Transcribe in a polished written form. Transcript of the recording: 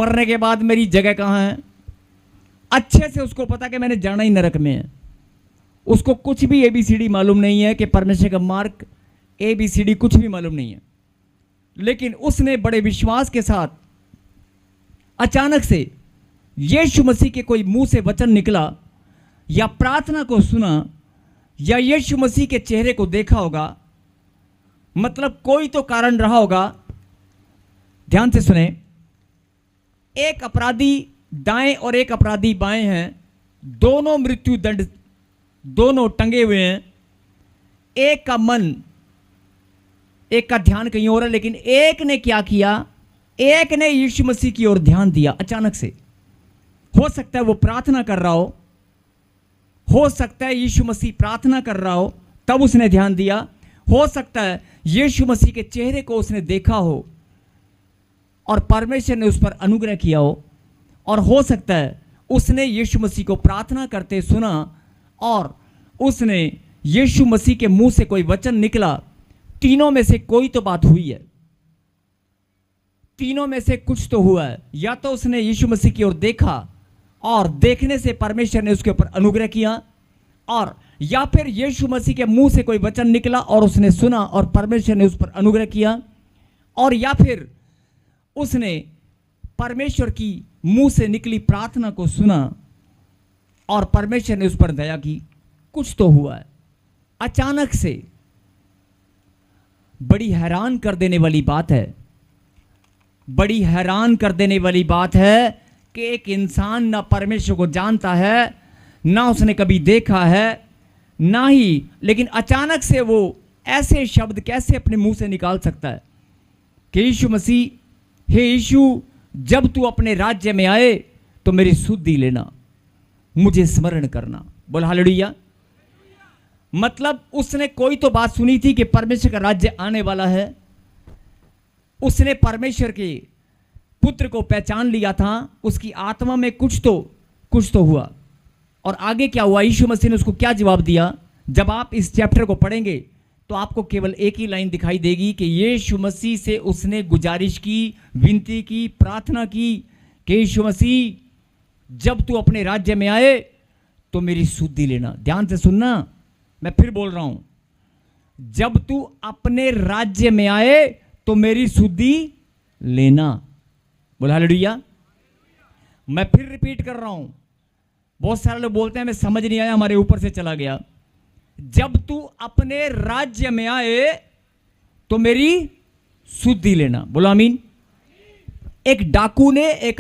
मरने के बाद मेरी जगह कहाँ है। अच्छे से उसको पता कि मैंने जाना ही नरक में है। उसको कुछ भी ABCD मालूम नहीं है कि परमेश्वर का मार्ग ABCD कुछ भी मालूम नहीं है। लेकिन उसने बड़े विश्वास के साथ अचानक से यीशु मसीह के कोई मुंह से वचन निकला या प्रार्थना को सुना या यीशु मसीह के चेहरे को देखा होगा, मतलब कोई तो कारण रहा होगा। ध्यान से सुने, एक अपराधी दाएं और एक अपराधी बाएं हैं, दोनों मृत्यु दंड, दोनों टंगे हुए हैं। एक का मन, एक का ध्यान कहीं और है, लेकिन एक ने क्या किया, एक ने यीशु मसीह की ओर ध्यान दिया। अचानक से हो सकता है वो प्रार्थना कर रहा हो सकता है यीशु मसीह प्रार्थना कर रहा हो तब उसने ध्यान दिया, हो सकता है यीशु मसीह के चेहरे को उसने देखा हो और परमेश्वर ने उस पर अनुग्रह किया हो सकता है उसने यीशु मसीह को प्रार्थना करते सुना और उसने यीशु मसीह के मुंह से कोई वचन निकला। तीनों में से कोई तो बात हुई है, तीनों में से कुछ तो हुआ है। या तो उसने यीशु मसीह की ओर देखा और देखने से परमेश्वर ने उसके ऊपर अनुग्रह किया, और या फिर यीशु मसीह के मुंह से कोई वचन निकला और उसने सुना और परमेश्वर ने उस पर अनुग्रह किया, और या फिर उसने परमेश्वर की मुंह से निकली प्रार्थना को सुना और परमेश्वर ने उस पर दया की। कुछ तो हुआ है। अचानक से बड़ी हैरान कर देने वाली बात है, बड़ी हैरान कर देने वाली बात है कि एक इंसान ना परमेश्वर को जानता है, ना उसने कभी देखा है, ना ही, लेकिन अचानक से वो ऐसे शब्द कैसे अपने मुंह से निकाल सकता है कि यीशु मसीह, हे यीशु, जब तू अपने राज्य में आए तो मेरी सुधि लेना, मुझे स्मरण करना। बोल हालेलुया। मतलब उसने कोई तो बात सुनी थी कि परमेश्वर का राज्य आने वाला है। उसने परमेश्वर के पुत्र को पहचान लिया था, उसकी आत्मा में कुछ तो हुआ। और आगे क्या हुआ, यीशु मसीह ने उसको क्या जवाब दिया। जब आप इस चैप्टर को पढ़ेंगे तो आपको केवल एक ही लाइन दिखाई देगी कि यीशु मसीह से उसने गुजारिश की, विनती की, प्रार्थना की कि यीशु मसीह, जब तू अपने राज्य में आए तो मेरी सुधि लेना। ध्यान से सुनना, मैं फिर बोल रहा हूं, जब तू अपने राज्य में आए तो मेरी सुधि लेना। बोला हालेलुया। मैं फिर रिपीट कर रहा हूं, बहुत सारे लोग बोलते हैं मैं समझ नहीं आया, हमारे ऊपर से चला गया। जब तू अपने राज्य में आए तो मेरी सुधि लेना। बोलो आमीन। एक डाकू ने एक